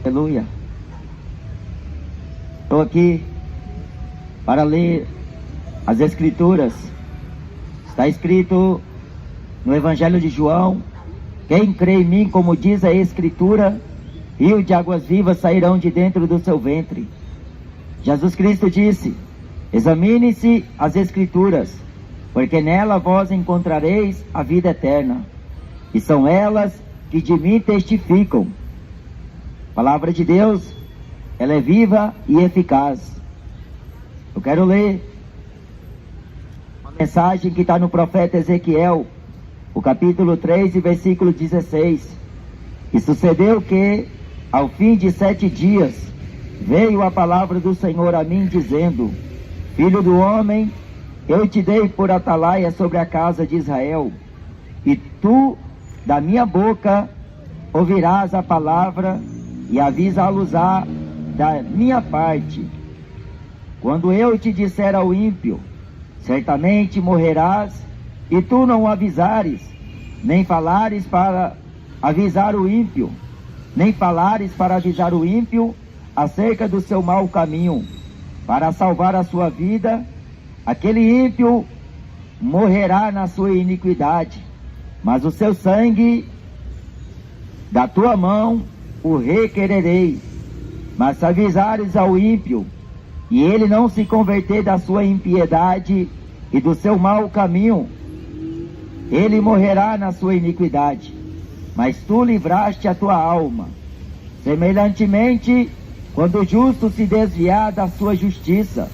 Aleluia. Estou aqui para ler as Escrituras. Está escrito no Evangelho de João: quem crê em mim, como diz a Escritura, rio de águas vivas sairão de dentro do seu ventre. Jesus Cristo disse: examine-se as Escrituras, porque nela vós encontrareis a vida eterna, e são elas que de mim testificam. A palavra de Deus, ela é viva e eficaz. Eu quero ler uma mensagem que está no profeta Ezequiel, o capítulo 3 e versículo 16. E sucedeu que, ao fim de 7 dias, veio a palavra do Senhor a mim, dizendo: filho do homem, eu te dei por atalaia sobre a casa de Israel, e tu, da minha boca, ouvirás a palavra e avisá-los-á da minha parte. Quando eu te disser ao ímpio: certamente morrerás, e tu não avisares, nem falares para avisar o ímpio, acerca do seu mau caminho, para salvar a sua vida, aquele ímpio morrerá na sua iniquidade, mas o seu sangue da tua mão o requererei. Mas se avisares ao ímpio, e ele não se converter da sua impiedade e do seu mau caminho, ele morrerá na sua iniquidade, mas tu livraste a tua alma. Semelhantemente, quando o justo se desviar da sua justiça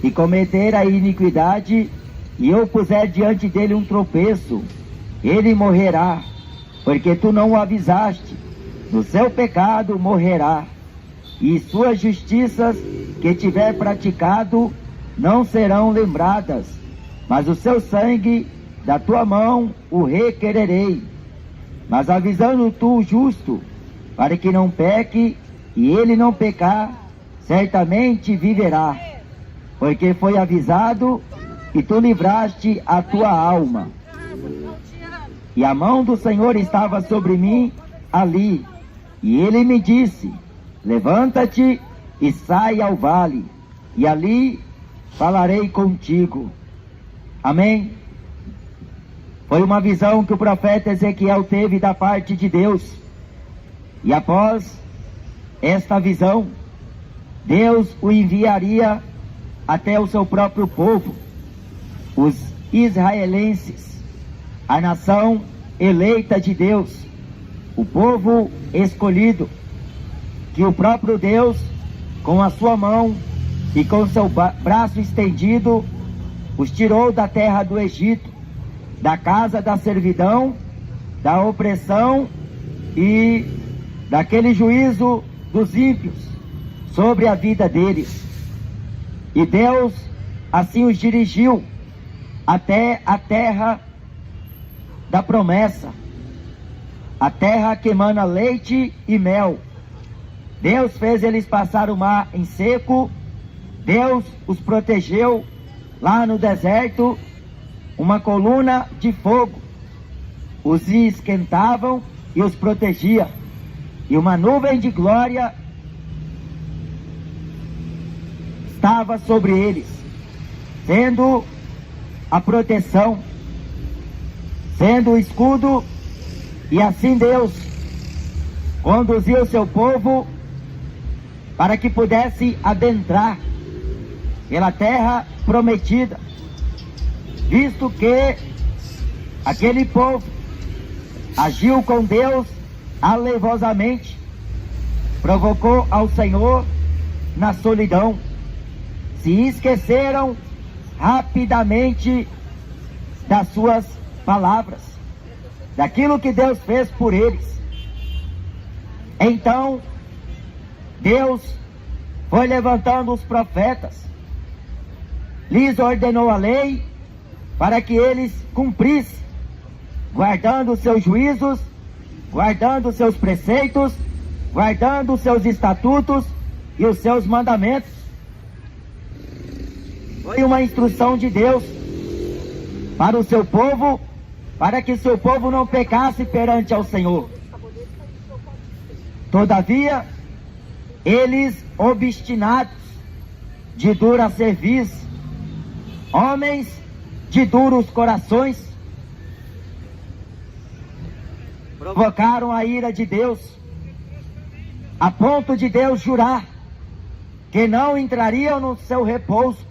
e cometer a iniquidade, e eu puser diante dele um tropeço, ele morrerá, porque tu não o avisaste. No seu pecado morrerá, e suas justiças que tiver praticado não serão lembradas, mas o seu sangue da tua mão o requererei. Mas avisando tu o justo, para que não peque, e ele não pecar, certamente viverá, porque foi avisado, e tu livraste a tua alma. E a mão do Senhor estava sobre mim ali, e ele me disse: levanta-te e sai ao vale, e ali falarei contigo. Amém? Foi uma visão que o profeta Ezequiel teve da parte de Deus. E após esta visão, Deus o enviaria até o seu próprio povo, os israelenses, a nação eleita de Deus, o povo escolhido, que o próprio Deus, com a sua mão e com seu braço estendido, os tirou da terra do Egito, da casa da servidão, da opressão e daquele juízo dos ímpios sobre a vida deles. E Deus assim os dirigiu até a terra da promessa, a terra que emana leite e mel. Deus fez eles passar o mar em seco, Deus os protegeu lá no deserto, uma coluna de fogo os esquentavam e os protegia, e uma nuvem de glória estava sobre eles, sendo a proteção, sendo o escudo. E assim Deus conduziu o seu povo para que pudesse adentrar pela terra prometida, visto que aquele povo agiu com Deus alevosamente, provocou ao Senhor na solidão, se esqueceram rapidamente das suas palavras, daquilo que Deus fez por eles. Então Deus foi levantando os profetas, lhes ordenou a lei para que eles cumprissem, guardando os seus juízos, guardando os seus preceitos, guardando os seus estatutos e os seus mandamentos. Foi uma instrução de Deus para o seu povo, para que seu povo não pecasse perante ao Senhor. Todavia, eles obstinados, de dura cerviz, homens de duros corações, provocaram a ira de Deus, a ponto de Deus jurar que não entrariam no seu repouso,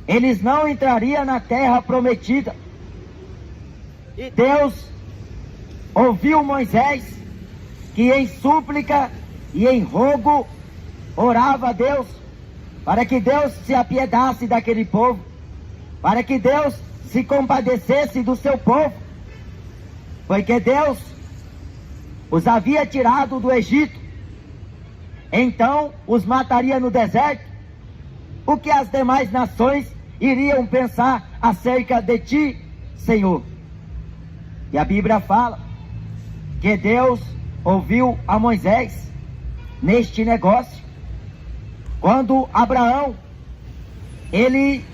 eles não entrariam na terra prometida. E Deus ouviu Moisés, que em súplica e em rogo orava a Deus, para que Deus se apiedasse daquele povo, para que Deus se compadecesse do seu povo, porque Deus os havia tirado do Egito, então os mataria no deserto. O que as demais nações iriam pensar acerca de ti, Senhor? E a Bíblia fala que Deus ouviu a Moisés neste negócio, quando Abraão, ele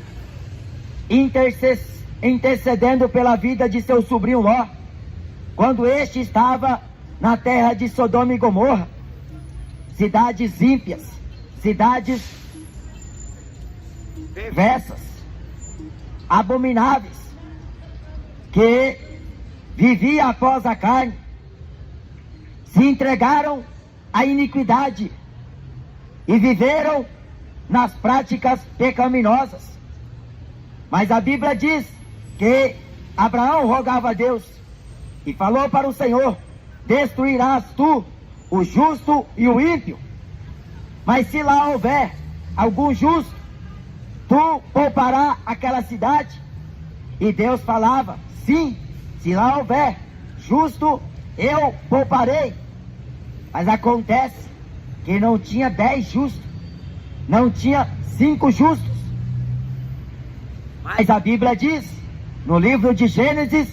intercedendo pela vida de seu sobrinho Ló, quando este estava na terra de Sodoma e Gomorra, cidades ímpias, cidades perversas, abomináveis, que vivia após a carne, se entregaram à iniquidade e viveram nas práticas pecaminosas. Mas a Bíblia diz que Abraão rogava a Deus e falou para o Senhor: destruirás tu o justo e o ímpio, mas se lá houver algum justo, tu pouparás aquela cidade. E Deus falava: sim, se lá houver justo, eu pouparei. Mas acontece que não tinha 10 justos, não tinha 5 justos. Mas a Bíblia diz, no livro de Gênesis,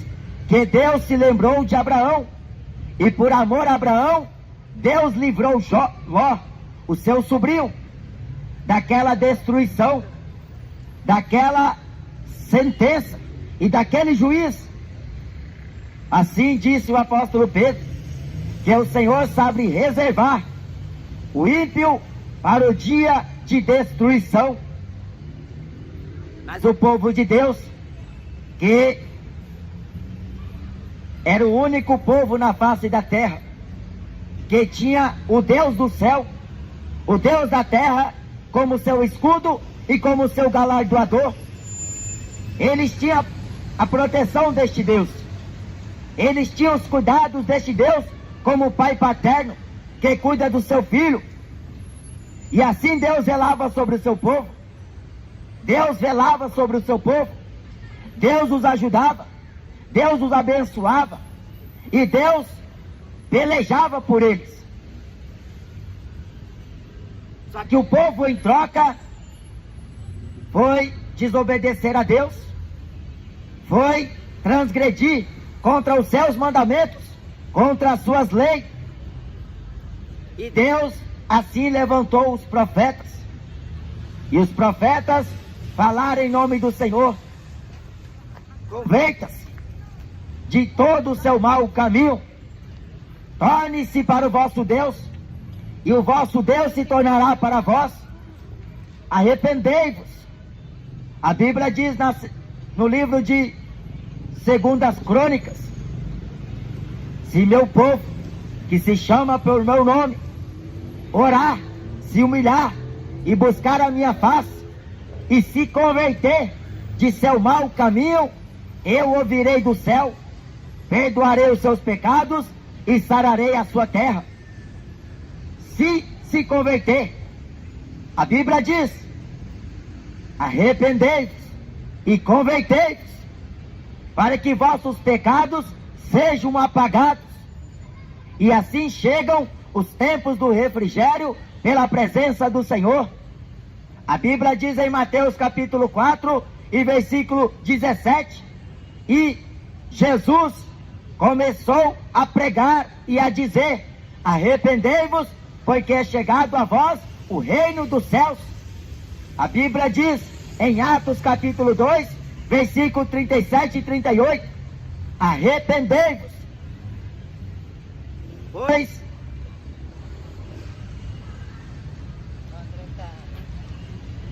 que Deus se lembrou de Abraão, e por amor a Abraão, Deus livrou Ló, o seu sobrinho, daquela destruição, daquela sentença e daquele juiz. Assim disse o apóstolo Pedro, que o Senhor sabe reservar o ímpio para o dia de destruição. Mas o povo de Deus, que era o único povo na face da terra, que tinha o Deus do céu, o Deus da terra, como seu escudo e como seu galardoador. Eles tinham a proteção deste Deus, eles tinham os cuidados deste Deus, como o pai paterno que cuida do seu filho. E assim Deus velava sobre o seu povo, Deus velava sobre o seu povo, Deus os ajudava, Deus os abençoava, e Deus pelejava por eles. Só que o povo, em troca, foi desobedecer a Deus, foi transgredir contra os seus mandamentos, contra as suas leis. E Deus assim levantou os profetas, e os profetas falaram em nome do Senhor: converta-se de todo o seu mau caminho, torne-se para o vosso Deus, e o vosso Deus se tornará para vós. Arrependei-vos. A Bíblia diz no livro de 2 Crônicas: se meu povo, que se chama pelo meu nome, orar, se humilhar e buscar a minha face, e se converter de seu mau caminho, eu ouvirei do céu, perdoarei os seus pecados e sararei a sua terra. Se converter, a Bíblia diz: arrependei-vos e convertei-vos, para que vossos pecados sejam apagados, e assim chegam os tempos do refrigério pela presença do Senhor. A Bíblia diz em Mateus capítulo 4 e versículo 17, e Jesus começou a pregar e a dizer: arrependei-vos, porque é chegado a vós o reino dos céus. A Bíblia diz em Atos capítulo 2, versículo 37 e 38, arrependei-vos, pois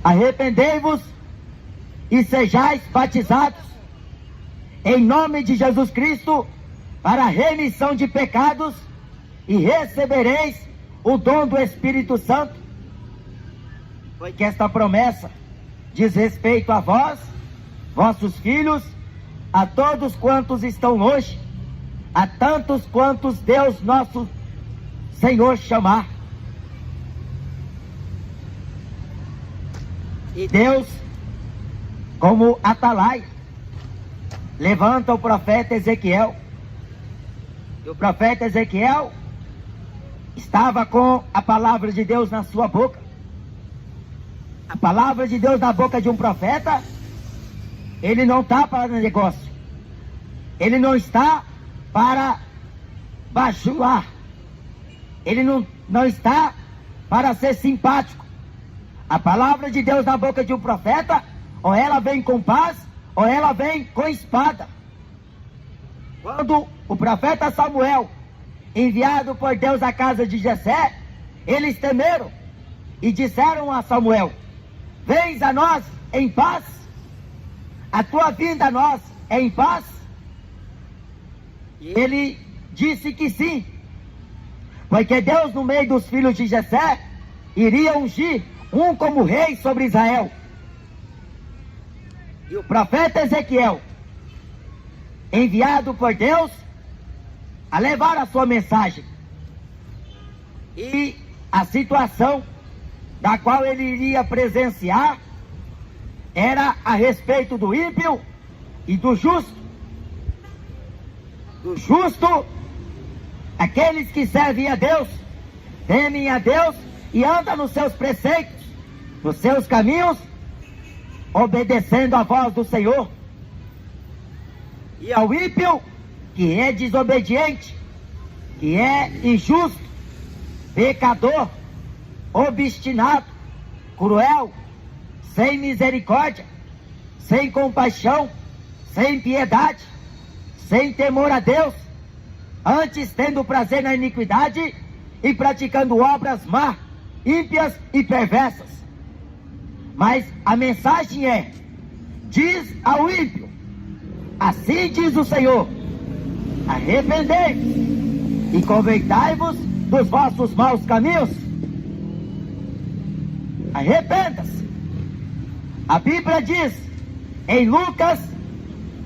arrependei-vos e sejais batizados em nome de Jesus Cristo para a remissão de pecados e recebereis o dom do Espírito Santo. Foi que esta promessa diz respeito a vós, vossos filhos, a todos quantos estão longe, a tantos quantos Deus nosso Senhor chamar. E Deus, como atalaia, levanta o profeta Ezequiel. E o profeta Ezequiel estava com a palavra de Deus na sua boca. A palavra de Deus na boca de um profeta, ele não está para negócio. Ele não está para bajular. Ele não está para ser simpático. A palavra de Deus na boca de um profeta, ou ela vem com paz, ou ela vem com espada. Quando o profeta Samuel, enviado por Deus à casa de Jessé, eles temeram e disseram a Samuel: vens a nós em paz? A tua vinda a nós é em paz? E ele disse que sim, porque Deus, no meio dos filhos de Jessé, iria ungir um como rei sobre Israel. E o profeta Ezequiel, enviado por Deus a levar a sua mensagem, e a situação da qual ele iria presenciar era a respeito do ímpio e do justo. Do justo, aqueles que servem a Deus, temem a Deus e andam nos seus preceitos, nos seus caminhos, obedecendo a voz do Senhor. E ao ímpio, que é desobediente, que é injusto, pecador, obstinado, cruel, sem misericórdia, sem compaixão, sem piedade, sem temor a Deus, antes tendo prazer na iniquidade e praticando obras más, ímpias e perversas. Mas a mensagem é: diz ao ímpio, assim diz o Senhor, arrependei-vos e convertai-vos dos vossos maus caminhos. Arrependa-se. A Bíblia diz em Lucas,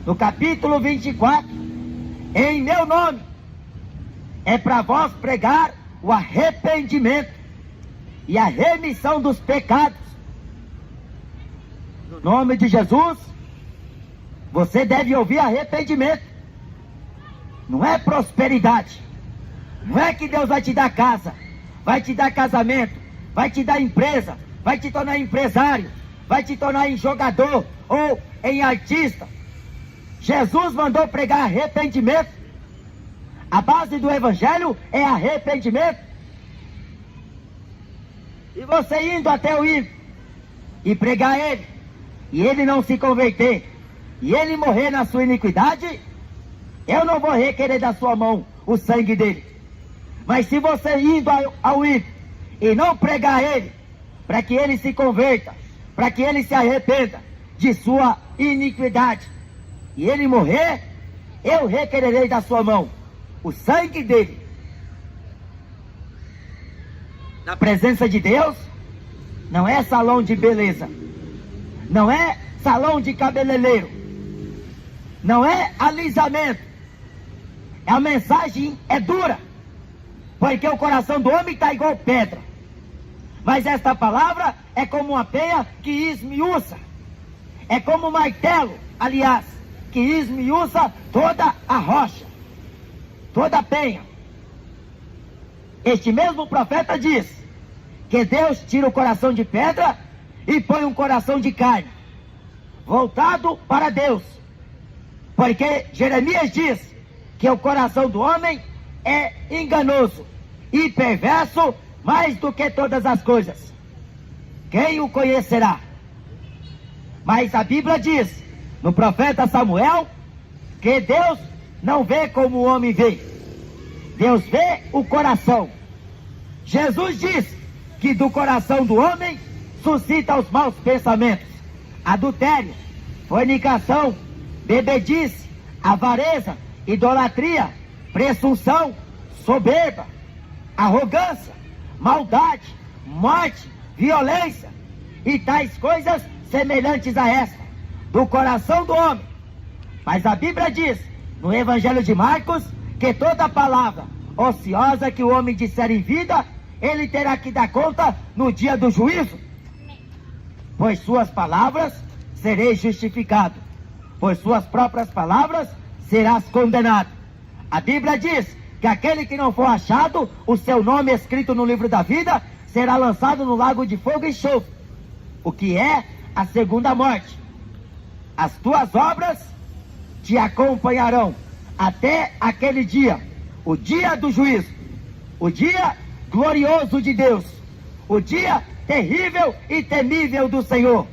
no capítulo 24, em meu nome é para vós pregar o arrependimento e a remissão dos pecados. No nome de Jesus, você deve ouvir arrependimento. Não é prosperidade. Não é que Deus vai te dar casa, vai te dar casamento, vai te dar empresa, vai te tornar empresário, vai te tornar em jogador ou em artista. Jesus mandou pregar arrependimento. A base do evangelho é arrependimento. E você indo até o ímpio e pregar ele, e ele não se converter, e ele morrer na sua iniquidade, eu não vou requerer da sua mão o sangue dele. Mas se você indo ao ímpio e não pregar ele, para que ele se converta, para que ele se arrependa de sua iniquidade, e ele morrer, eu requererei da sua mão o sangue dele. Na presença de Deus, não é salão de beleza, não é salão de cabeleireiro, não é alisamento. A mensagem é dura, porque o coração do homem está igual pedra. Mas esta palavra é como uma penha que esmiuça, é como um martelo, aliás, que esmiuça toda a rocha, toda a penha. Este mesmo profeta diz que Deus tira o coração de pedra e põe um coração de carne, voltado para Deus. Porque Jeremias diz que o coração do homem é enganoso e perverso mais do que todas as coisas. Quem o conhecerá? Mas a Bíblia diz, no profeta Samuel, que Deus não vê como o homem vê. Deus vê o coração. Jesus diz que do coração do homem suscita os maus pensamentos: adultério, fornicação, bebedice, avareza, idolatria, presunção, soberba, arrogância, maldade, morte, violência e tais coisas semelhantes a esta, do coração do homem. Mas a Bíblia diz, no Evangelho de Marcos, que toda palavra ociosa que o homem disser em vida, ele terá que dar conta no dia do juízo. Pois suas palavras sereis justificado, por suas próprias palavras serás condenado. A Bíblia diz que aquele que não for achado, o seu nome escrito no livro da vida, será lançado no lago de fogo e enxofre, o que é a segunda morte. As tuas obras te acompanharão até aquele dia, o dia do juízo, o dia glorioso de Deus, o dia terrível e temível do Senhor.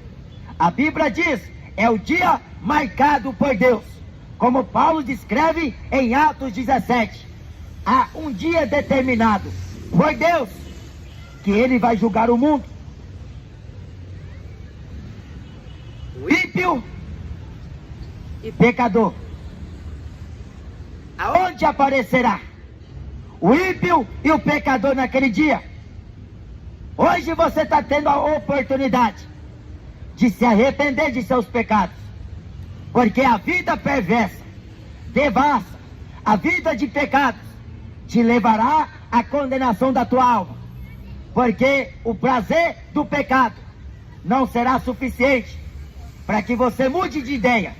A Bíblia diz, é o dia marcado por Deus, como Paulo descreve em Atos 17. Há um dia determinado por Deus, que ele vai julgar o mundo. O ímpio e pecador. Aonde aparecerá o ímpio e o pecador naquele dia? Hoje você está tendo a oportunidade de se arrepender de seus pecados, porque a vida perversa, devassa, a vida de pecados, te levará à condenação da tua alma, porque o prazer do pecado não será suficiente para que você mude de ideia,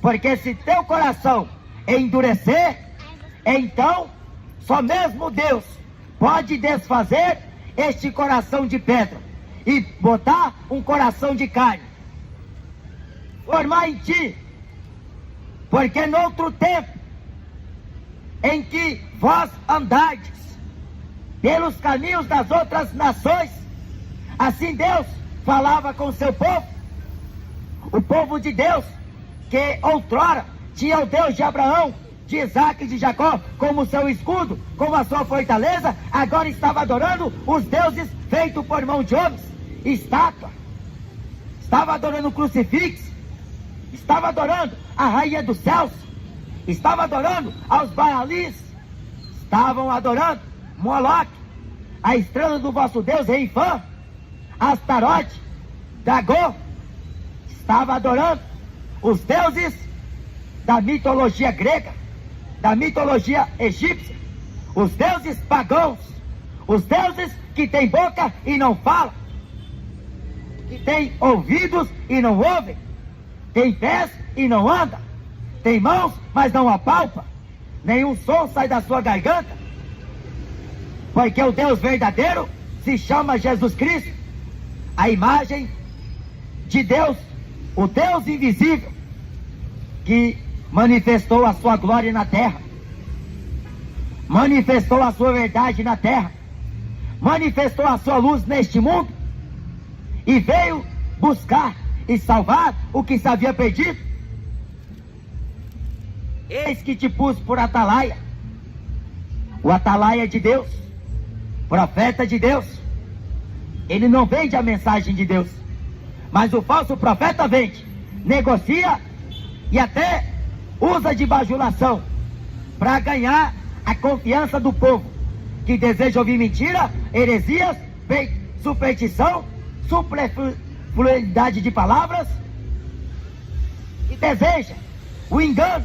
porque se teu coração endurecer, então só mesmo Deus pode desfazer este coração de pedra e botar um coração de carne, formar em ti, porque noutro tempo em que vós andardes pelos caminhos das outras nações, assim Deus falava com o seu povo, o povo de Deus, que outrora tinha o Deus de Abraão, de Isaac e de Jacó como seu escudo, como a sua fortaleza, agora estava adorando os deuses feitos por mão de homens, estátua, estava adorando o crucifixo, estava adorando a rainha dos céus, estava adorando aos Baalis, estavam adorando Moloque, a estrela do vosso Deus Reifã, Astarote, Dagô, estava adorando os deuses da mitologia grega, da mitologia egípcia, os deuses pagãos, os deuses que têm boca e não falam, que têm ouvidos e não ouvem, têm pés e não andam, têm mãos mas não apalpa, nenhum som sai da sua garganta, porque o Deus verdadeiro se chama Jesus Cristo, a imagem de Deus, o Deus invisível, que manifestou a sua glória na terra, manifestou a sua verdade na terra, manifestou a sua luz neste mundo, e veio buscar e salvar o que se havia perdido. Eis que te pus por atalaia, o atalaia de Deus, profeta de Deus. Ele não vende a mensagem de Deus, mas o falso profeta vende, negocia e até usa de bajulação para ganhar a confiança do povo, que deseja ouvir mentira, heresias, superstição, superfluidade de palavras, que deseja o engano,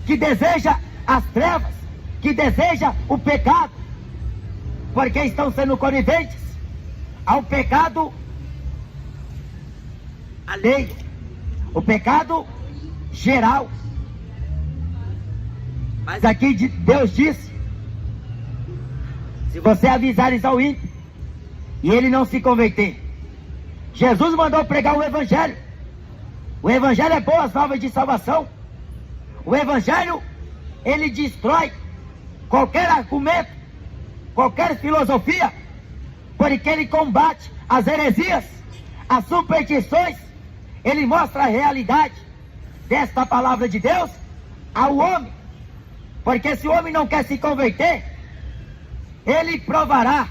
que deseja as trevas, que deseja o pecado, porque estão sendo coniventes ao pecado alheio, o pecado geral. Mas aqui Deus disse, se você avisares ao ímpio e ele não se converter, Jesus mandou pregar o Evangelho. O Evangelho é boas novas de salvação. O Evangelho, ele destrói qualquer argumento, qualquer filosofia, porque ele combate as heresias, as superstições. Ele mostra a realidade desta palavra de Deus ao homem, porque se o homem não quer se converter, ele provará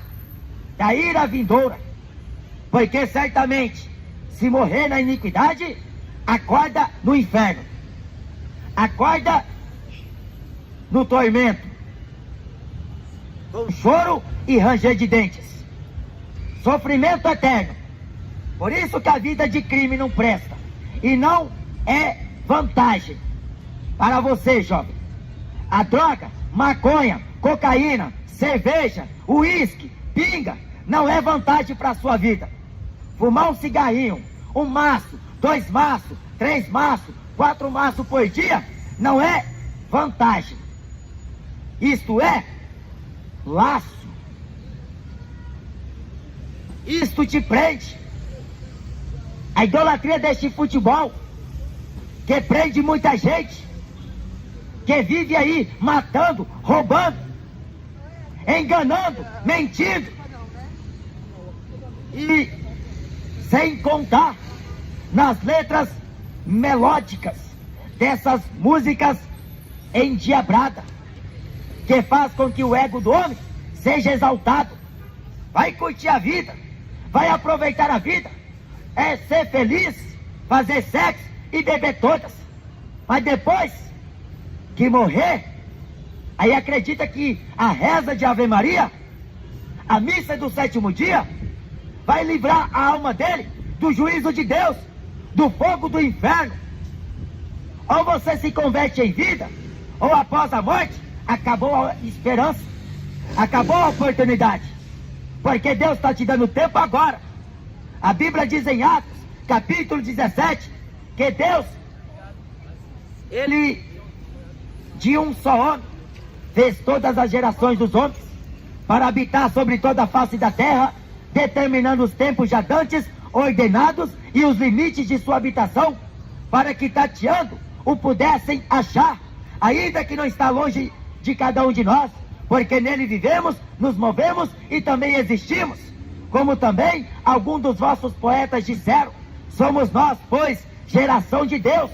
da ira vindoura, porque certamente, se morrer na iniquidade, acorda no inferno, acorda no tormento, com choro e ranger de dentes, sofrimento eterno. Por isso que a vida de crime não presta, e não é vantagem para você, jovem. A droga, maconha, cocaína, cerveja, uísque, pinga, não é vantagem para a sua vida. Fumar um cigarrinho, um maço, 2 maços, 3 maços, 4 maços por dia, não é vantagem. Isto é laço. Isto te prende. A idolatria deste futebol, que prende muita gente, que vive aí matando, roubando, enganando, mentindo. E sem contar nas letras melódicas dessas músicas endiabradas, que faz com que o ego do homem seja exaltado. Vai curtir a vida, vai aproveitar a vida, é ser feliz, fazer sexo e beber todas. Mas depois que morrer, aí acredita que a reza de Ave Maria, a missa do 7º dia, vai livrar a alma dele do juízo de Deus, do fogo do inferno. Ou você se converte em vida, ou após a morte, acabou a esperança, acabou a oportunidade, porque Deus está te dando tempo agora. A Bíblia diz em Atos, capítulo 17, que Deus, Ele, de um só homem, fez todas as gerações dos homens, para habitar sobre toda a face da terra, determinando os tempos já dantes, ordenados, e os limites de sua habitação, para que tateando o pudessem achar, ainda que não está longe de cada um de nós, porque nele vivemos, nos movemos e também existimos. Como também alguns dos vossos poetas disseram, somos nós, pois, geração de Deus.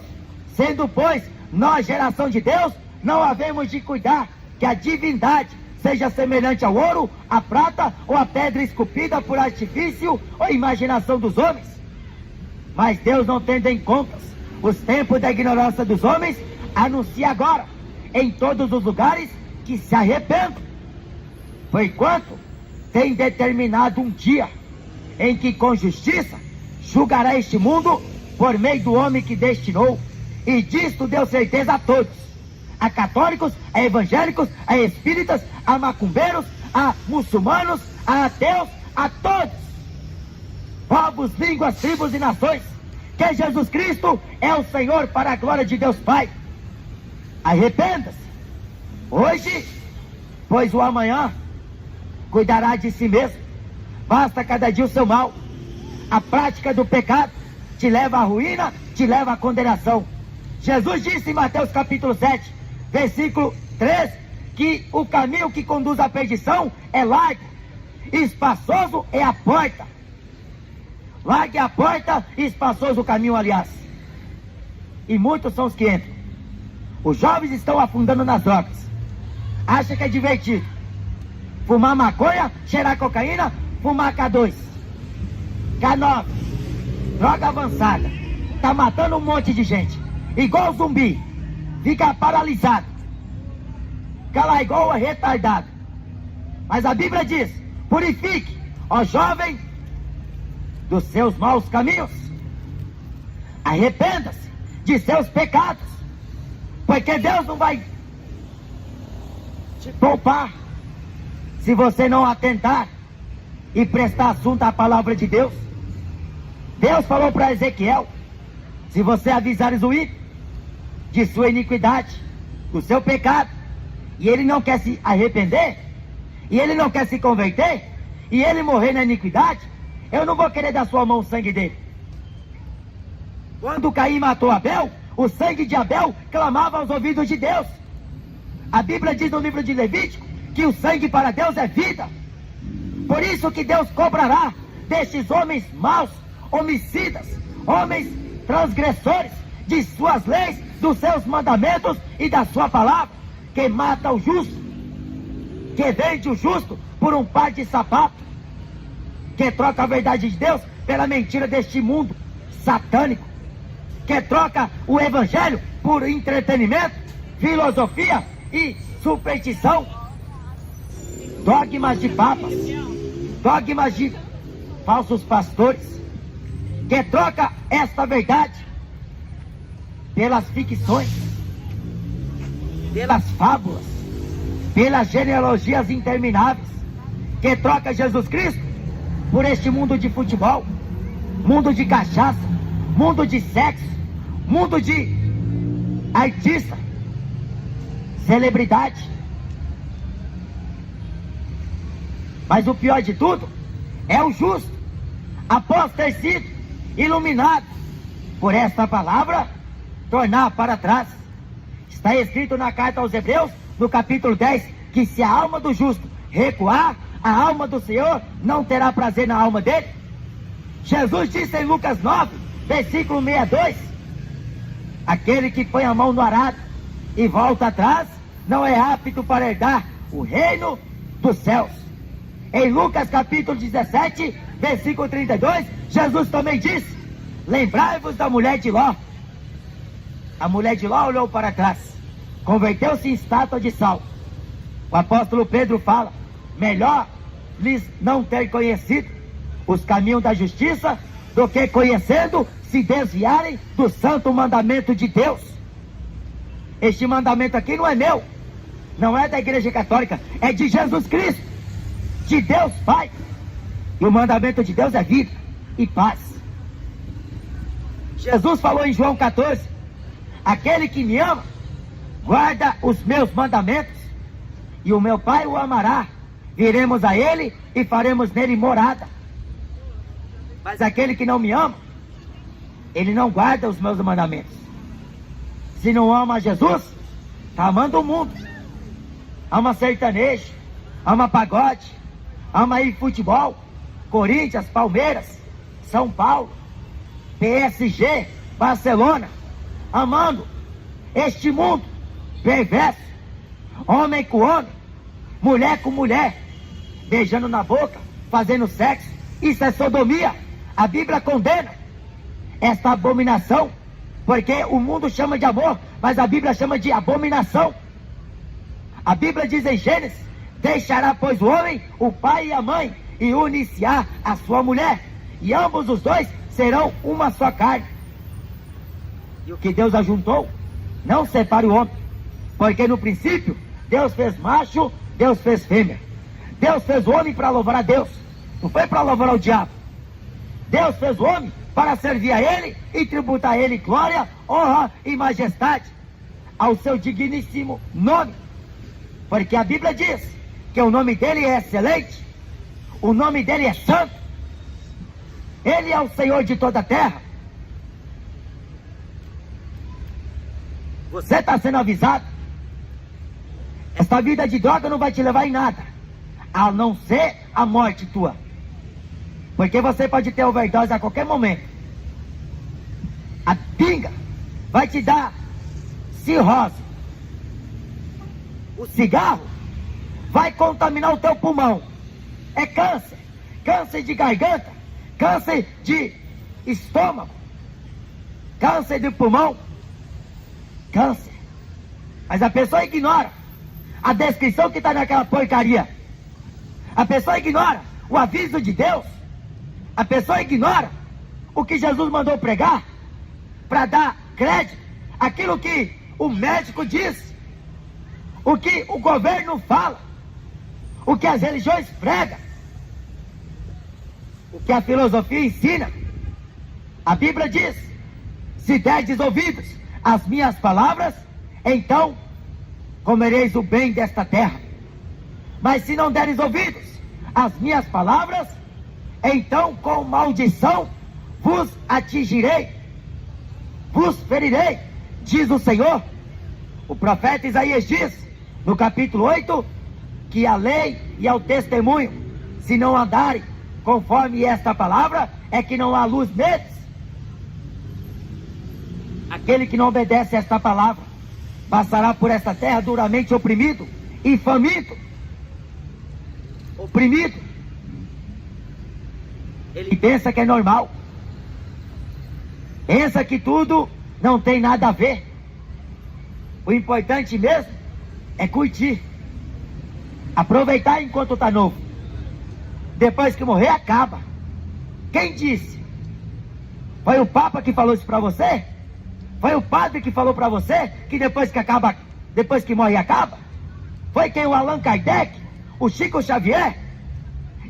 Sendo, pois, nós geração de Deus, não havemos de cuidar que a divindade seja semelhante ao ouro, à prata ou à pedra esculpida por artifício ou imaginação dos homens. Mas Deus, não tendo em conta os tempos da ignorância dos homens, anuncia agora em todos os lugares que se arrependam, porquanto tem determinado um dia em que com justiça julgará este mundo por meio do homem que destinou, e disto deu certeza a todos, a católicos, a evangélicos, a espíritas, a macumbeiros, a muçulmanos, a ateus, a todos, povos, línguas, tribos e nações, que Jesus Cristo é o Senhor, para a glória de Deus Pai. Arrependa-se hoje, pois o amanhã cuidará de si mesmo. Basta cada dia o seu mal. A prática do pecado te leva à ruína, te leva à condenação. Jesus disse em Mateus capítulo 7, versículo 3, que o caminho que conduz à perdição é largo, espaçoso é a porta. Larga é a porta e espaçoso o caminho, aliás. E muitos são os que entram. Os jovens estão afundando nas drogas. Acha que é divertido fumar maconha, cheirar cocaína, fumar K2, K9, droga avançada. Tá matando um monte de gente, igual zumbi. Fica paralisado, fica lá igual retardado. Mas a Bíblia diz: purifique, ó jovem, dos seus maus caminhos. Arrependa-se de seus pecados, porque Deus não vai te poupar se você não atentar e prestar assunto à palavra de Deus. Deus falou para Ezequiel: se você avisares o ímpio de sua iniquidade, do seu pecado, e ele não quer se arrepender, e ele não quer se converter, e ele morrer na iniquidade, eu não vou querer da sua mão o sangue dele. Quando Caim matou Abel, o sangue de Abel clamava aos ouvidos de Deus. A Bíblia diz no livro de Levítico que o sangue para Deus é vida. Por isso que Deus cobrará destes homens maus, homicidas, homens transgressores de suas leis, dos seus mandamentos e da sua palavra, que mata o justo, que vende o justo por um par de sapatos. que troca a verdade de Deus pela mentira deste mundo satânico, que troca o evangelho por entretenimento, filosofia e superstição, dogmas de papas, dogmas de falsos pastores, que troca esta verdade pelas ficções, pelas fábulas, pelas genealogias intermináveis, que troca Jesus Cristo por este mundo de futebol, mundo de cachaça, mundo de sexo, mundo de artista, celebridade. Mas o pior de tudo é o justo, após ter sido iluminado por esta palavra, tornar para trás. Está escrito na carta aos Hebreus, no capítulo 10, que se a alma do justo recuar, a alma do Senhor não terá prazer na alma dele. Jesus disse em Lucas 9, versículo 62, aquele que põe a mão no arado e volta atrás, não é apto para herdar o reino dos céus. Em Lucas capítulo 17, versículo 32, Jesus também disse, lembrai-vos da mulher de Ló. A mulher de Ló olhou para trás, converteu-se em estátua de sal. O apóstolo Pedro fala, melhor lhes não ter conhecido os caminhos da justiça, do que conhecendo, se desviarem do santo mandamento de Deus. Este mandamento aqui não é meu, não é da Igreja Católica, é de Jesus Cristo, de Deus Pai. E o mandamento de Deus é vida e paz. Jesus falou em João 14, aquele que me ama, guarda os meus mandamentos, e o meu Pai o amará, viremos a ele e faremos nele morada. Mas aquele que não me ama, ele não guarda os meus mandamentos. Se não ama Jesus, está amando o mundo. Ama sertanejo, ama pagode, ama ir futebol, Corinthians, Palmeiras, São Paulo, PSG, Barcelona, amando este mundo perverso, homem com homem, mulher com mulher, beijando na boca, fazendo sexo. Isso é sodomia. A Bíblia condena esta abominação, porque o mundo chama de amor, mas a Bíblia chama de abominação. A Bíblia diz em Gênesis, deixará pois o homem, o pai e a mãe, e unir-se-á a sua mulher, e ambos os dois serão uma só carne. E o que Deus ajuntou, não separe o homem, porque no princípio Deus fez macho, Deus fez fêmea. Deus fez o homem para louvar a Deus, não foi para louvar ao diabo. Deus fez o homem para servir a ele e tributar a ele glória, honra e majestade ao seu digníssimo nome, porque a Bíblia diz que o nome dele é excelente, o nome dele é santo, ele é o Senhor de toda a terra. Você está sendo avisado, esta vida de droga não vai te levar em nada, a não ser a morte tua, porque você pode ter overdose a qualquer momento. A pinga vai te dar cirrose, o cigarro vai contaminar o teu pulmão, é câncer, câncer de garganta, câncer de estômago, câncer de pulmão, câncer. Mas a pessoa ignora a descrição que está naquela porcaria, a pessoa ignora o aviso de Deus, a pessoa ignora o que Jesus mandou pregar, para dar crédito àquilo que o médico diz, o que o governo fala, o que as religiões pregam, o que a filosofia ensina. A Bíblia diz, se derdes ouvidos às minhas palavras, então comereis o bem desta terra. Mas se não deres ouvidos às minhas palavras, então com maldição vos atingirei, vos ferirei, diz o Senhor. O profeta Isaías diz, no capítulo 8, que a lei e ao testemunho, se não andarem conforme esta palavra, é que não há luz neles. Aquele que não obedece a esta palavra, passará por esta terra duramente oprimido e faminto. Oprimido. Ele pensa que é normal. Pensa que tudo não tem nada a ver. O importante mesmo é curtir. Aproveitar enquanto está novo. Depois que morrer, acaba. Quem disse? Foi o Papa que falou isso para você? Foi o padre que falou para você que depois que morre, acaba? Foi quem? O Allan Kardec? O Chico Xavier?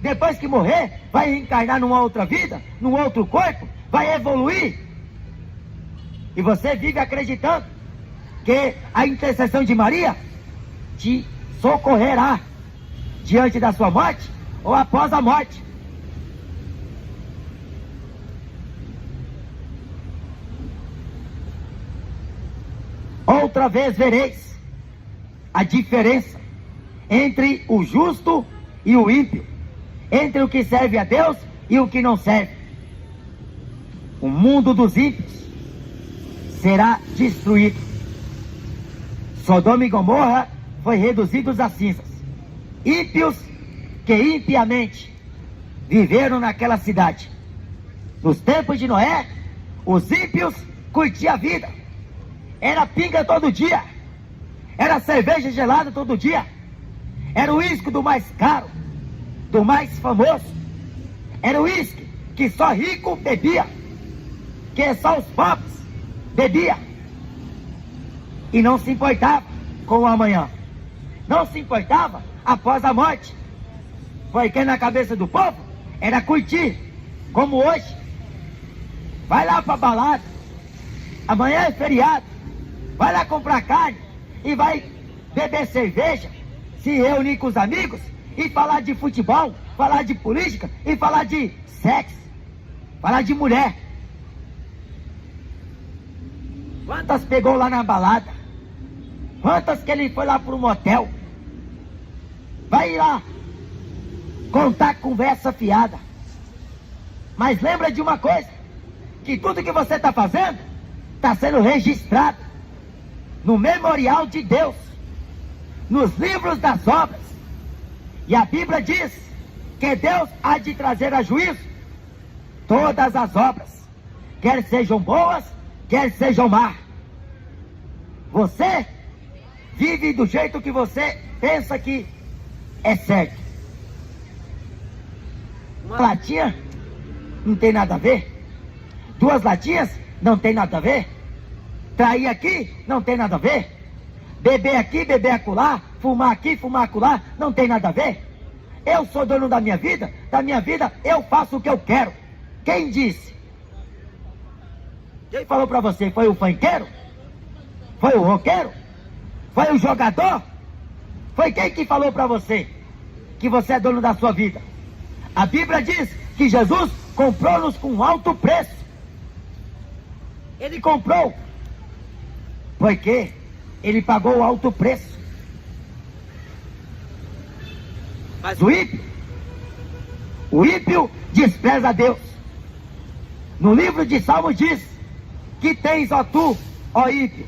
Depois que morrer, vai reencarnar numa outra vida, num outro corpo, vai evoluir. E você vive acreditando que a intercessão de Maria te socorrerá diante da sua morte ou após a morte. Outra vez vereis a diferença entre o justo e o ímpio, entre o que serve a Deus e o que não serve. O mundo dos ímpios será destruído. Sodoma e Gomorra foi reduzidos a cinzas. Ímpios que impiamente viveram naquela cidade. Nos tempos de Noé, os ímpios curtiam a vida. Era pinga todo dia. Era cerveja gelada todo dia. Era o uísque do mais caro, do mais famoso. Era o uísque que só rico bebia, que só os pobres bebia. E não se importava com o amanhã. Não se importava após a morte. Porque na cabeça do povo era curtir, como hoje. Vai lá pra balada, amanhã é feriado, vai lá comprar carne e vai beber cerveja, se reunir com os amigos e falar de futebol, falar de política e falar de sexo, falar de mulher. Quantas pegou lá na balada? Quantas que ele foi lá pro motel? Vai lá contar conversa fiada. Mas lembra de uma coisa, que tudo que você está fazendo está sendo registrado no memorial de Deus, nos livros das obras. E a Bíblia diz que Deus há de trazer a juízo todas as obras, quer sejam boas, quer sejam más. Você vive do jeito que você pensa que é certo. Uma latinha não tem nada a ver. 2 latinhas não tem nada a ver. Trair aqui não tem nada a ver. Beber aqui, beber acolá, fumar aqui, fumar acolá, não tem nada a ver. Eu sou dono da minha vida eu faço o que eu quero. Quem disse? Quem falou pra você? Foi o funkeiro? Foi o roqueiro? Foi o jogador? Foi quem que falou pra você que você é dono da sua vida? A Bíblia diz que Jesus comprou-nos com alto preço. Ele comprou porque ele pagou o alto preço. Mas o ímpio despreza a Deus. No livro de Salmos diz: que tens, ó tu, ó ímpio,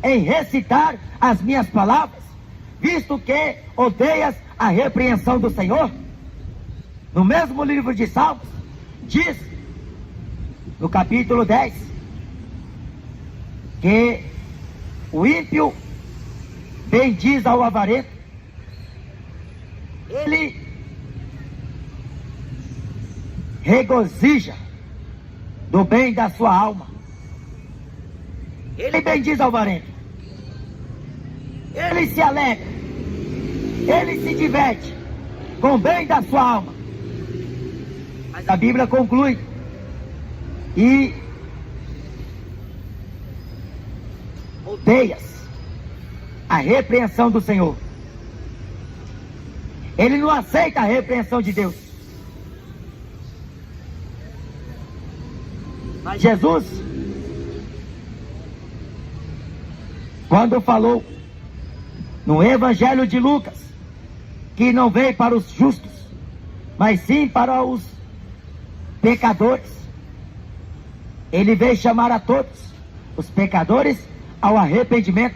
em recitar as minhas palavras, visto que odeias a repreensão do Senhor? No mesmo livro de Salmos diz, no capítulo 10, que o ímpio bendiz ao avarento. Ele regozija do bem da sua alma. Ele bendiz ao avarento. Ele se alegra. Ele se diverte com o bem da sua alma. Mas a Bíblia conclui: e odeias a repreensão do Senhor. Ele não aceita a repreensão de Deus. Mas Jesus, quando falou no Evangelho de Lucas, que não veio para os justos, mas sim para os pecadores, ele veio chamar a todos os pecadores ao arrependimento.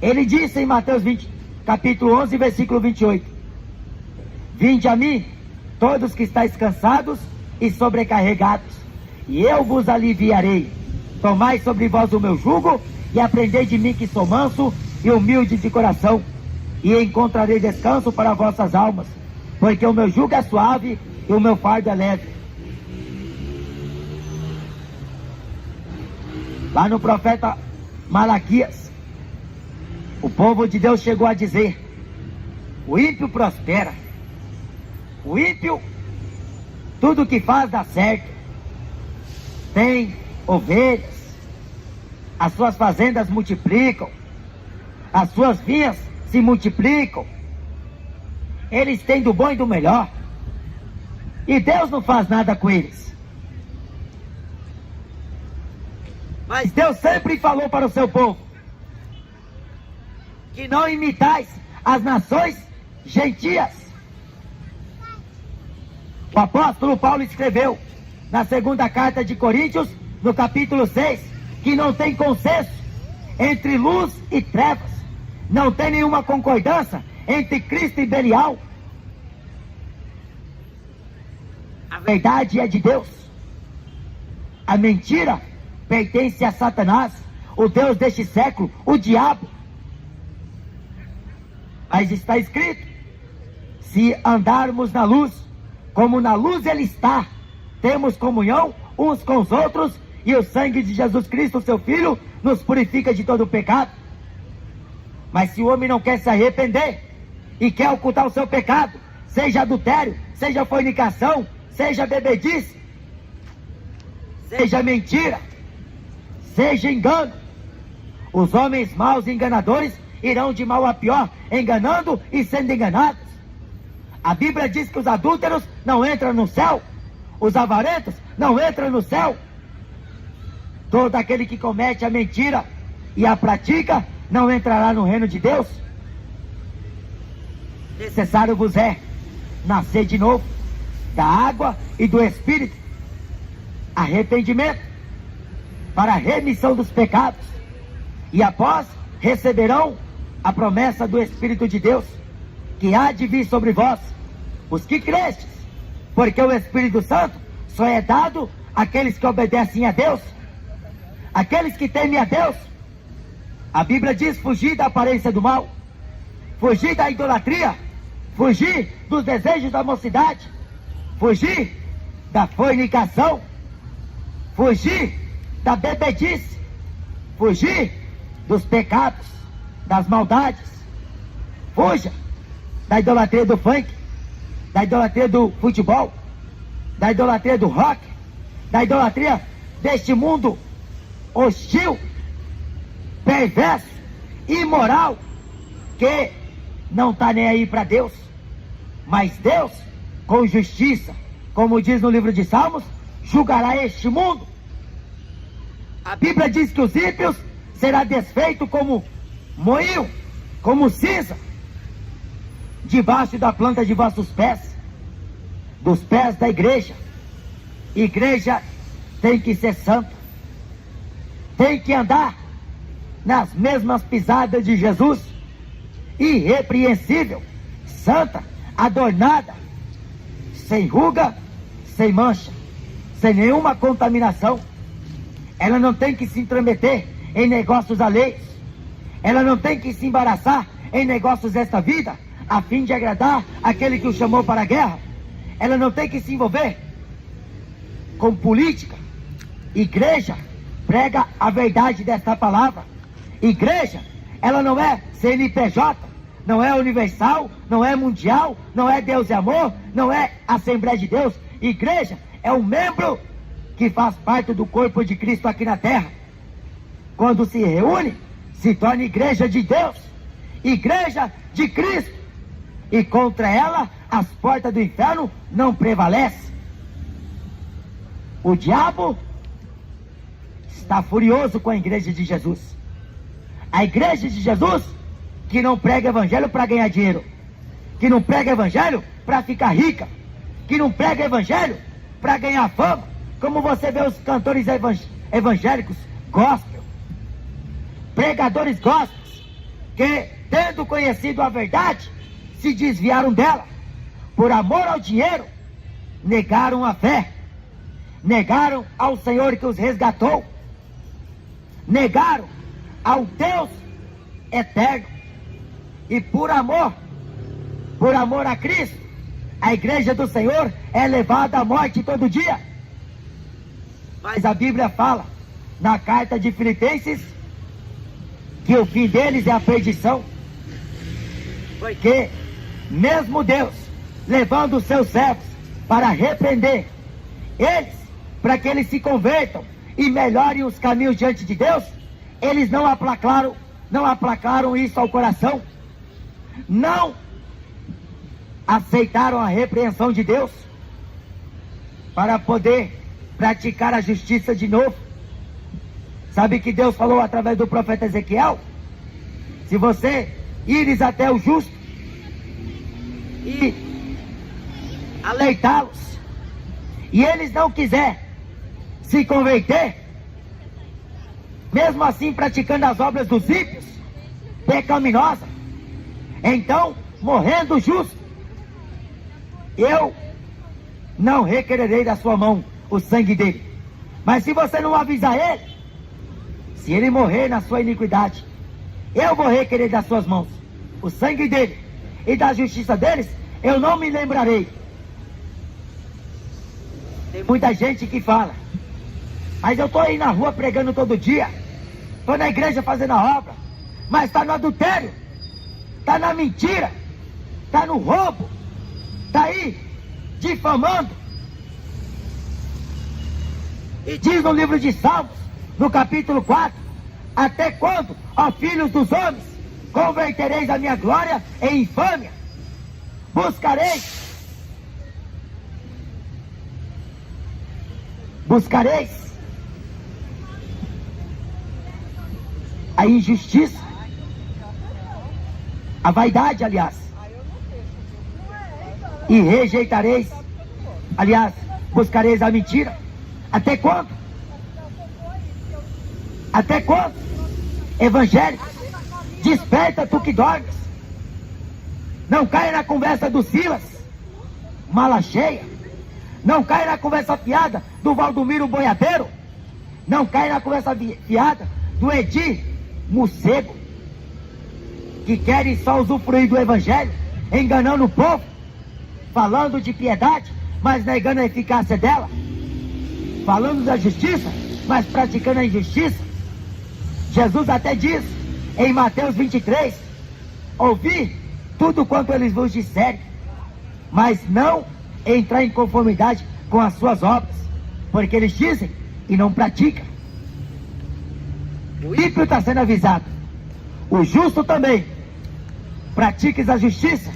Ele disse em Mateus 20, capítulo 11, versículo 28: vinde a mim, todos que estáis cansados e sobrecarregados, e eu vos aliviarei. Tomai sobre vós o meu jugo e aprendei de mim, que sou manso e humilde de coração, e encontrarei descanso para vossas almas, porque o meu jugo é suave e o meu fardo é leve. Lá no profeta Malaquias, o povo de Deus chegou a dizer: o ímpio prospera, o ímpio, tudo que faz dá certo, tem ovelhas, as suas fazendas multiplicam, as suas vinhas se multiplicam, eles têm do bom e do melhor, e Deus não faz nada com eles. Mas Deus sempre falou para o seu povo que não imitais as nações gentias. O apóstolo Paulo escreveu na segunda carta de Coríntios, no capítulo 6, que não tem consenso entre luz e trevas, não tem nenhuma concordância entre Cristo e Belial. A verdade é de Deus, a mentira pertence a Satanás, o Deus deste século, o diabo. Mas está escrito: se andarmos na luz, como na luz ele está, temos comunhão uns com os outros, e o sangue de Jesus Cristo, seu Filho, nos purifica de todo o pecado. Mas se o homem não quer se arrepender e quer ocultar o seu pecado, seja adultério, seja fornicação, seja bebedice, seja mentira, seja engano, os homens maus e enganadores irão de mal a pior, enganando e sendo enganados. A Bíblia diz que os adúlteros não entram no céu, os avarentos não entram no céu. Todo aquele que comete a mentira e a pratica não entrará no reino de Deus. Necessário vos é nascer de novo, da água e do Espírito, arrependimento para a remissão dos pecados, e após receberão a promessa do Espírito de Deus, que há de vir sobre vós, os que crestes, porque o Espírito Santo só é dado àqueles que obedecem a Deus, aqueles que temem a Deus. A Bíblia diz: fugir da aparência do mal, fugir da idolatria, fugir dos desejos da mocidade, fugir da fornicação, fugir da bebedice, fugir dos pecados, das maldades. Fuja da idolatria do funk, da idolatria do futebol, da idolatria do rock, da idolatria deste mundo hostil, perverso, imoral, que não está nem aí para Deus. Mas Deus, com justiça, como diz no livro de Salmos, julgará este mundo. A Bíblia diz que os ímpios será desfeito como moinho, como cinza, debaixo da planta de vossos pés, dos pés da igreja. Igreja tem que ser santa, tem que andar nas mesmas pisadas de Jesus, irrepreensível, santa, adornada, sem ruga, sem mancha, sem nenhuma contaminação. Ela não tem que se intrometer em negócios alheios, ela não tem que se embaraçar em negócios desta vida, a fim de agradar aquele que o chamou para a guerra. Ela não tem que se envolver com política. Igreja prega a verdade desta palavra. Igreja, ela não é CNPJ, não é universal, não é mundial, não é Deus e Amor, não é Assembleia de Deus. Igreja é um membro que faz parte do corpo de Cristo aqui na terra. Quando se reúne, se torna igreja de Deus, igreja de Cristo, e contra ela as portas do inferno não prevalecem. O diabo está furioso com a igreja de Jesus. A igreja de Jesus que não prega evangelho para ganhar dinheiro, que não prega evangelho para ficar rica, que não prega evangelho para ganhar fama, como você vê os cantores evangélicos gospel, pregadores gospels, que, tendo conhecido a verdade, se desviaram dela, por amor ao dinheiro, negaram a fé, negaram ao Senhor que os resgatou, negaram ao Deus eterno, e por amor a Cristo, a igreja do Senhor é levada à morte todo dia. Mas a Bíblia fala, na carta de Filipenses, que o fim deles é a perdição, porque mesmo Deus levando os seus servos para repreender eles, para que eles se convertam e melhorem os caminhos diante de Deus, eles não aplacaram isso ao coração, não aceitaram a repreensão de Deus para poder praticar a justiça de novo. Sabe que Deus falou através do profeta Ezequiel? Se você ires até o justo e alertá-los, e eles não quiserem se converter, mesmo assim praticando as obras dos ímpios, pecaminosas, então, morrendo justo, eu não requererei da sua mão o sangue dele. Mas se você não avisar ele, se ele morrer na sua iniquidade, eu vou requerer das suas mãos o sangue dele, e da justiça deles eu não me lembrarei. Tem muita gente que fala, mas eu estou aí na rua pregando todo dia, estou na igreja fazendo a obra, mas está no adultério, está na mentira, está no roubo, está aí difamando. E diz no livro de Salmos, no capítulo 4, até quando, ó filhos dos homens, convertereis a minha glória em infâmia? Buscareis a injustiça, a vaidade, aliás, e rejeitareis, aliás, buscareis a mentira. Até quando? Até quando? Evangélicos, desperta tu que dormes. Não caia na conversa do Silas, mala cheia. Não caia na conversa fiada do Valdomiro Boiadeiro. Não caia na conversa fiada do Edir Morcego, que querem só usufruir do evangelho, enganando o povo, falando de piedade, mas negando a eficácia dela, falando da justiça, mas praticando a injustiça. Jesus até diz em Mateus 23, ouvi tudo quanto eles vos disserem, mas não entrar em conformidade com as suas obras, porque eles dizem e não praticam. O ímpio está sendo avisado, o justo também. Pratiques a justiça,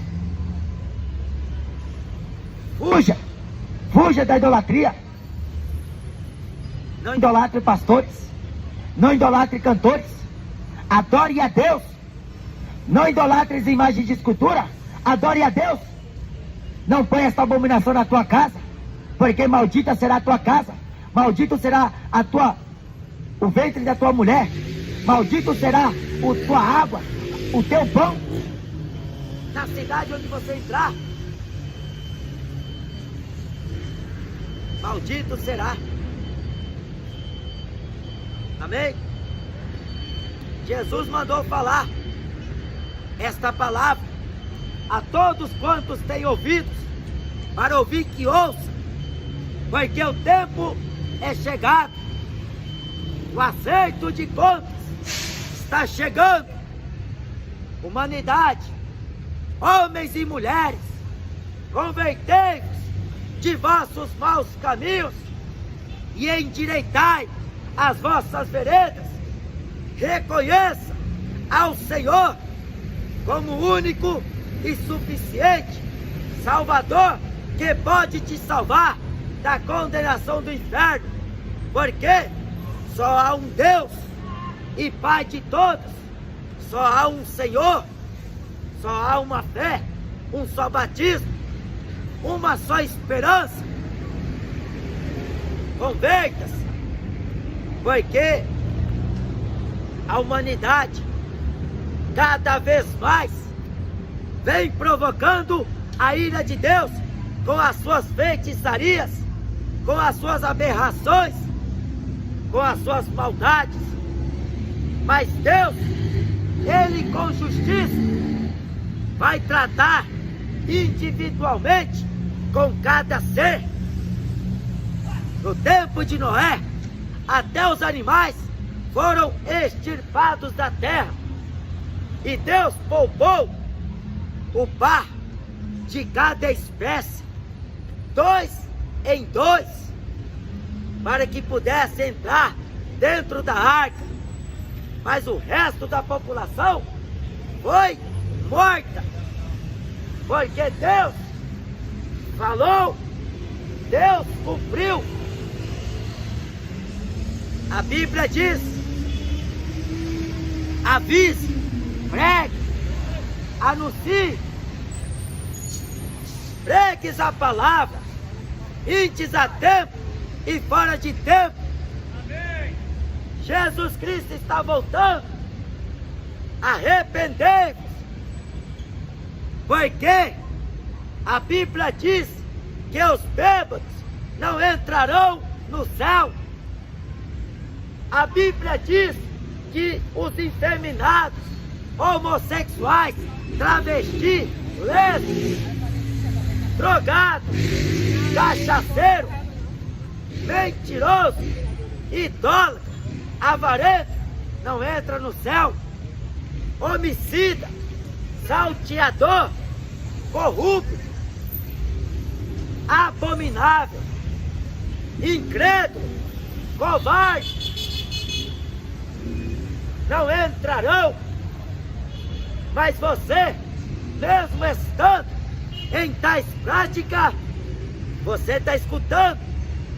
fuja da idolatria. Não idolatre pastores, não idolatre cantores, adore a Deus. Não idolatres imagens de escultura, adore a Deus. Não ponha esta abominação na tua casa, porque maldita será a tua casa, maldito será o ventre da tua mulher, maldito será a tua água, o teu pão, na cidade onde você entrar, maldito será. Amém? Jesus mandou falar esta palavra a todos quantos têm ouvidos, para ouvir que ouçam, porque o tempo é chegado, o acerto de contas está chegando. Humanidade, homens e mulheres, convertei-vos de vossos maus caminhos e endireitai as vossas veredas. Reconheça ao Senhor como único e suficiente Salvador, que pode te salvar da condenação do inferno, porque só há um Deus e Pai de todos, só há um Senhor, só há uma fé, um só batismo, uma só esperança. Converta-se, porque a humanidade cada vez mais vem provocando a ira de Deus com as suas feitiçarias, com as suas aberrações, com as suas maldades. Mas Deus, Ele com justiça, vai tratar individualmente com cada ser. No tempo de Noé, até os animais foram extirpados da terra. E Deus poupou o par de cada espécie, 2 em 2, para que pudesse entrar dentro da arca. Mas o resto da população foi morta, porque Deus falou, Deus cumpriu. A Bíblia diz: avise, pregue, anuncie, pregues a palavra, antes a tempo e fora de tempo. Amém. Jesus Cristo está voltando. Arrependei-vos, porque a Bíblia diz que os bêbados não entrarão no céu. A Bíblia diz que os efeminados, homossexuais, travestis, lésbicos, drogados, cachaceiro, mentiroso, idólatra, avarento, não entra no céu. Homicida, salteador, corrupto, abominável, incrédulo, covarde, não entrarão. Mas você, mesmo estando em tais práticas, você está escutando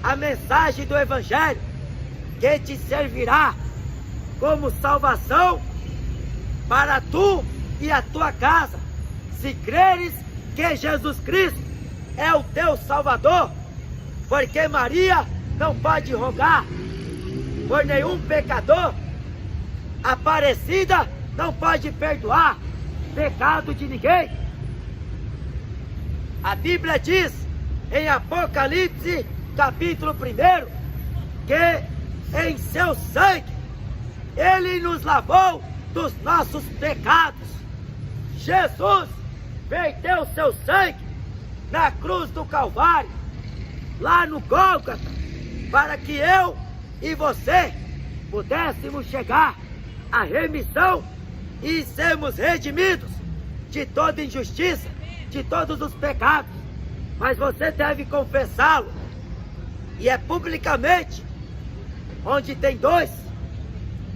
a mensagem do Evangelho, que te servirá como salvação para tu e a tua casa, se creres que Jesus Cristo é o teu Salvador. Porque Maria não pode rogar por nenhum pecador, Aparecida não pode perdoar pecado de ninguém. A Bíblia diz em Apocalipse capítulo 1 que em seu sangue Ele nos lavou dos nossos pecados. Jesus verteu seu sangue na cruz do Calvário, lá no Gólgota, para que eu e você pudéssemos chegar à remissão e sermos redimidos de toda injustiça, de todos os pecados. Mas você deve confessá-lo, e é publicamente, onde tem dois,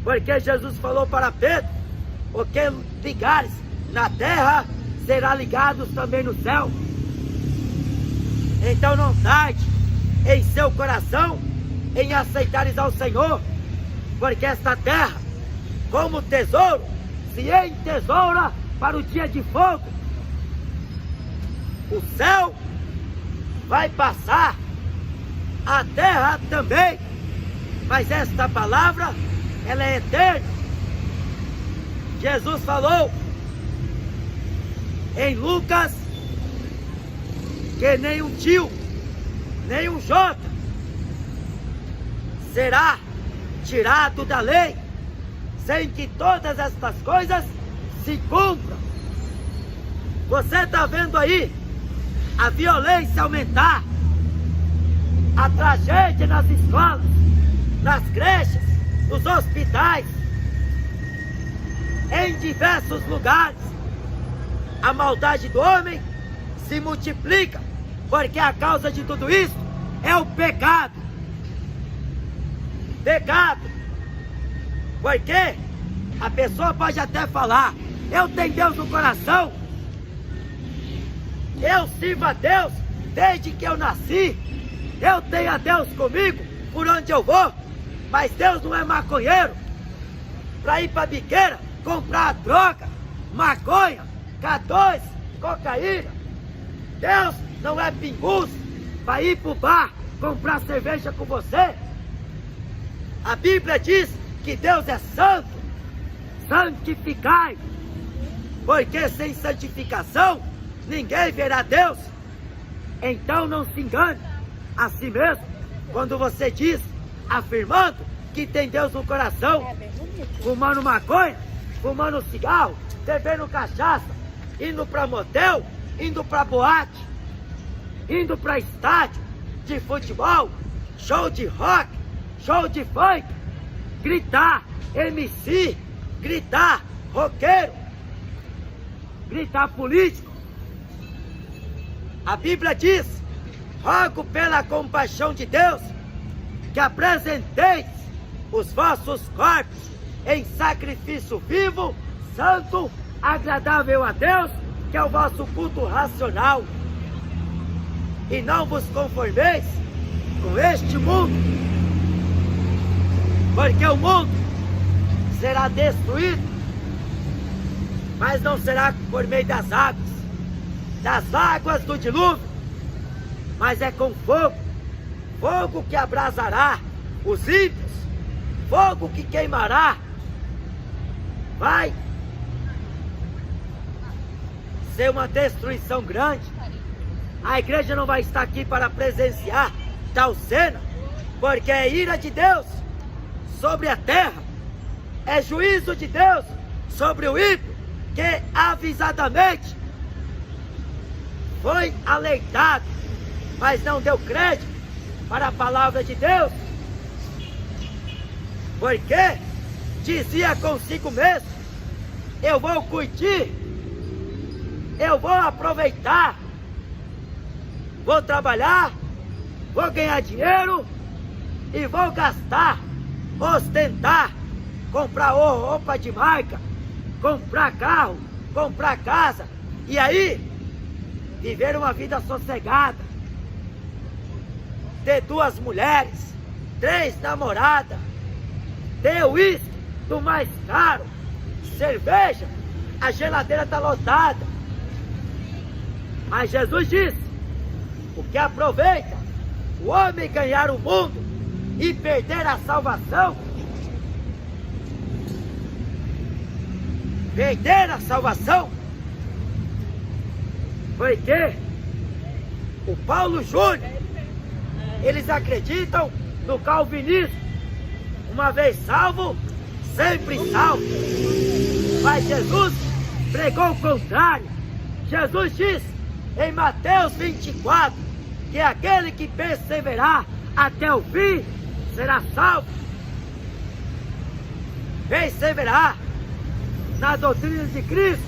porque Jesus falou para Pedro: o que ligares na terra será ligado também no céu. Então não tarde em seu coração em aceitares ao Senhor, porque esta terra, como tesouro, se entesoura para o dia de fogo. O céu vai passar, a terra também, mas esta palavra, ela é eterna. Jesus falou em Lucas que nem um tio, nem um jota será tirado da lei, sem que todas estas coisas se cumpram. Você está vendo aí a violência aumentar, a tragédia nas escolas, nas creches, nos hospitais, em diversos lugares. A maldade do homem se multiplica, porque a causa de tudo isso é o pecado. Pecado. Porque a pessoa pode até falar: eu tenho Deus no coração, eu sirvo a Deus desde que eu nasci, eu tenho a Deus comigo por onde eu vou. Mas Deus não é maconheiro para ir para a biqueira comprar droga, maconha, K2, cocaína. Deus não é pinguço para ir para o bar comprar cerveja com você. A Bíblia diz que Deus é santo. Santificai, porque sem santificação ninguém verá Deus. Então não se engane a si mesmo. Quando você diz, afirmando que tem Deus no coração, fumando maconha, fumando cigarro, bebendo cachaça, indo pra motel, indo pra boate, indo pra estádio de futebol, show de rock, show de funk, gritar MC, gritar roqueiro, gritar político. A Bíblia diz, rogo pela compaixão de Deus, que apresenteis os vossos corpos em sacrifício vivo, santo, agradável a Deus, que é o vosso culto racional. E não vos conformeis com este mundo, porque o mundo será destruído, mas não será por meio das águas do dilúvio, mas é com fogo, fogo que abrasará os ímpios, fogo que queimará. Vai ser uma destruição grande. A igreja não vai estar aqui para presenciar tal cena, porque é ira de Deus sobre a terra, é juízo de Deus sobre o ímpio, que avisadamente foi alertado, mas não deu crédito para a palavra de Deus, porque dizia consigo mesmo, eu vou curtir, eu vou aproveitar, vou trabalhar, vou ganhar dinheiro e vou gastar, ostentar, comprar roupa de marca, comprar carro, comprar casa, e aí viver uma vida sossegada, ter 2 mulheres, 3 namoradas, ter uísque do mais caro, cerveja, a geladeira está lotada. Mas Jesus disse, o que aproveita o homem ganhar o mundo e perder a salvação? Perder a salvação? Porque o Paulo Júnior, eles acreditam no calvinismo, uma vez salvo, sempre salvo. Mas Jesus pregou o contrário. Jesus disse em Mateus 24, que aquele que perseverar até o fim será salvo. Perseverar na doutrina de Cristo,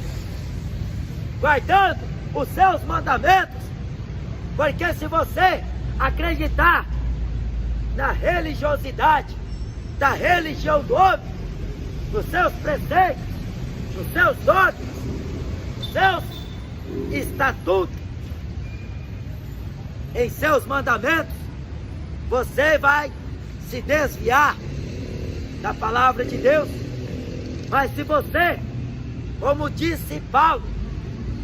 guardando os seus mandamentos, porque se você acreditar na religiosidade, da religião do homem, nos seus preceitos, nos seus dogmas, nos seus estatutos, em seus mandamentos, você vai se desviar da palavra de Deus. Mas se você, como disse Paulo,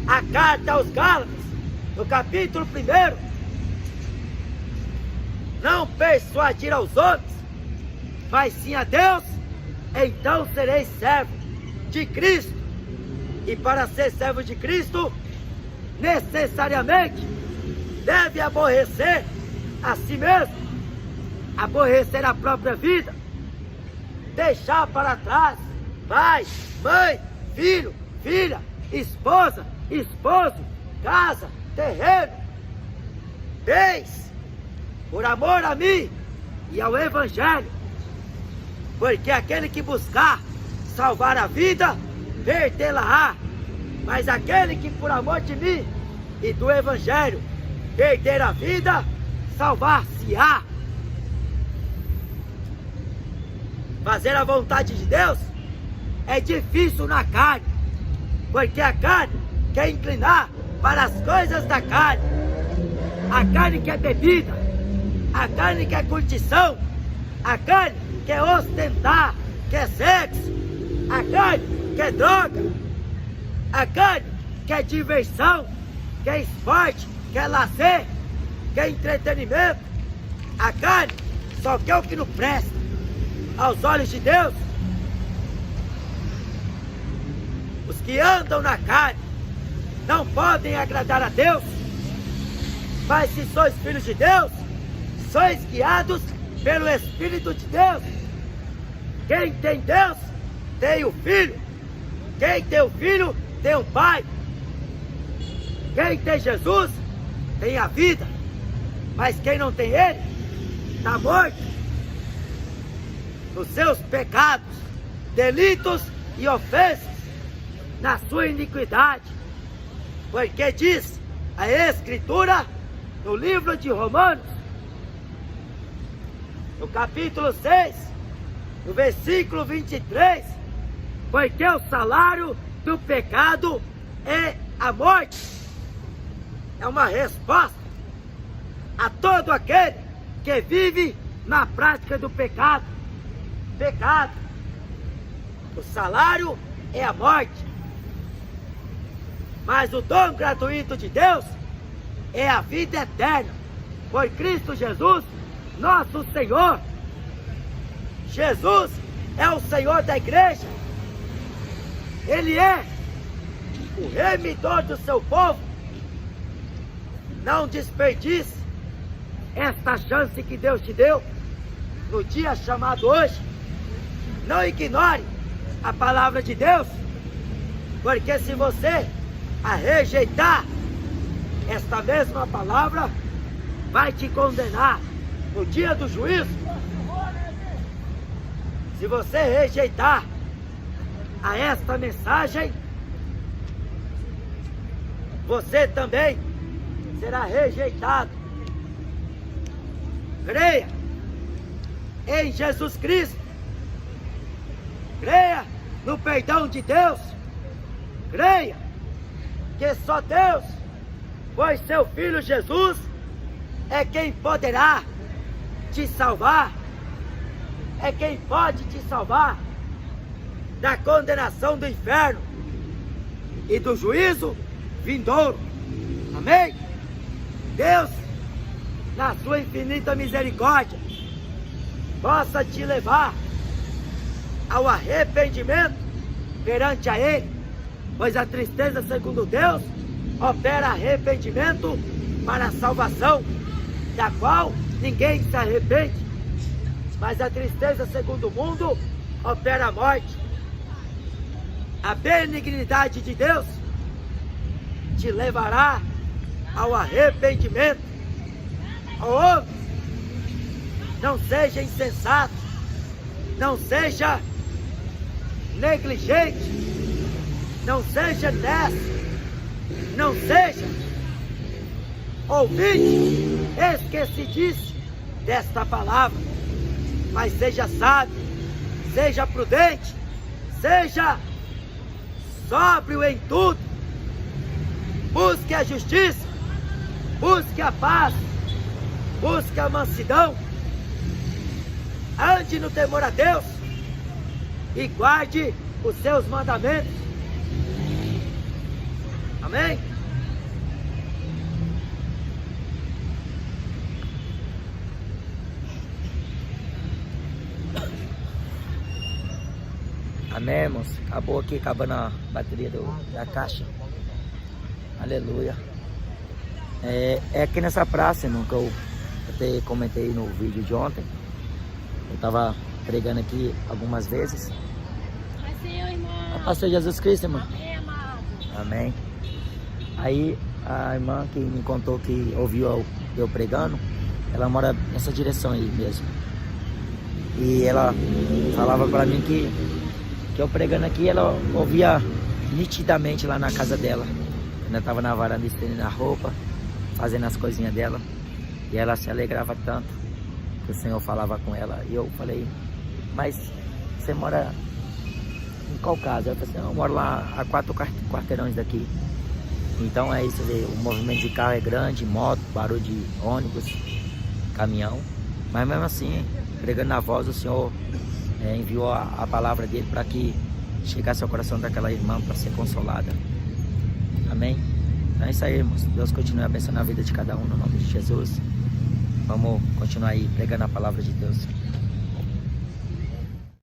a carta aos Gálatas, no capítulo 1, não persuadir aos homens, mas sim a Deus, então sereis servo de Cristo. E para ser servo de Cristo, necessariamente deve aborrecer a si mesmo, aborrecer a própria vida, deixar para trás pai, mãe, filho, filha, esposa, esposo, casa, terreno, bens, por amor a mim e ao Evangelho. Porque aquele que buscar salvar a vida, perdê-la-á. Mas aquele que por amor de mim e do Evangelho perder a vida, salvar-se-á. Fazer a vontade de Deus é difícil na carne, porque a carne quer inclinar para as coisas da carne. A carne quer bebida, a carne quer curtição, a carne quer ostentar, quer sexo, a carne quer droga, a carne quer diversão, quer esporte, quer lazer, quer entretenimento. A carne só quer o que não presta. Aos olhos de Deus, os que andam na carne não podem agradar a Deus. Mas se sois filhos de Deus, sois guiados pelo Espírito de Deus. Quem tem Deus, tem o Filho. Quem tem o Filho, tem o Pai. Quem tem Jesus, tem a vida. Mas quem não tem Ele, está morto nos seus pecados, delitos e ofensas, na sua iniquidade. Porque diz a Escritura no livro de Romanos, no capítulo 6, no versículo 23, porque o salário do pecado é a morte. É uma resposta a todo aquele que vive na prática do pecado. Pecado. O salário é a morte. Mas o dom gratuito de Deus é a vida eterna. Por Cristo Jesus, nosso Senhor. Jesus é o Senhor da igreja. Ele é o remidor do seu povo. Não desperdice esta chance que Deus te deu no dia chamado hoje. Não ignore a palavra de Deus, porque se você a rejeitar, esta mesma palavra vai te condenar no dia do juízo. Se você rejeitar a esta mensagem, você também será rejeitado. Creia em Jesus Cristo. Creia no perdão de Deus. Creia que só Deus, pois seu Filho Jesus, é quem poderá te salvar. É quem pode te salvar da condenação do inferno e do juízo vindouro. Amém? Deus, na sua infinita misericórdia, possa te levar ao arrependimento perante a Ele, pois a tristeza segundo Deus opera arrependimento para a salvação, da qual ninguém se arrepende, mas a tristeza segundo o mundo opera a morte. A benignidade de Deus te levará ao arrependimento. Ó homem, não seja insensato, não seja negligente, não seja nécio, não seja ouvinte esquecidice desta palavra, mas seja sábio, seja prudente, seja sóbrio em tudo. Busque a justiça, busque a paz, busque a mansidão. Ande no temor a Deus e guarde os seus mandamentos. Amém? Amém, irmãos? Acabou aqui, acabando a bateria da caixa. Aleluia. É aqui nessa praça, irmão, que eu até comentei no vídeo de ontem. Eu tava pregando aqui algumas vezes. Pai Senhor, irmão. A pastor Jesus Cristo, irmão. Amém, amado. Amém. Aí a irmã que me contou que ouviu eu pregando, ela mora nessa direção aí mesmo. E ela falava para mim que eu pregando aqui, ela ouvia nitidamente lá na casa dela. Ela estava na varanda estendendo a roupa, fazendo as coisinhas dela. E ela se alegrava tanto que o Senhor falava com ela. E eu falei, mas você mora em qual casa? Ela falou assim, eu moro lá a 4 quarteirões daqui. Então é isso, o movimento de carro é grande, moto, barulho de ônibus, caminhão. Mas mesmo assim, pregando na voz, o Senhor enviou a palavra dele para que chegasse ao coração daquela irmã para ser consolada. Amém? Então é isso aí, irmãos. Deus continue abençoando a vida de cada um no nome de Jesus. Vamos continuar aí pregando a palavra de Deus.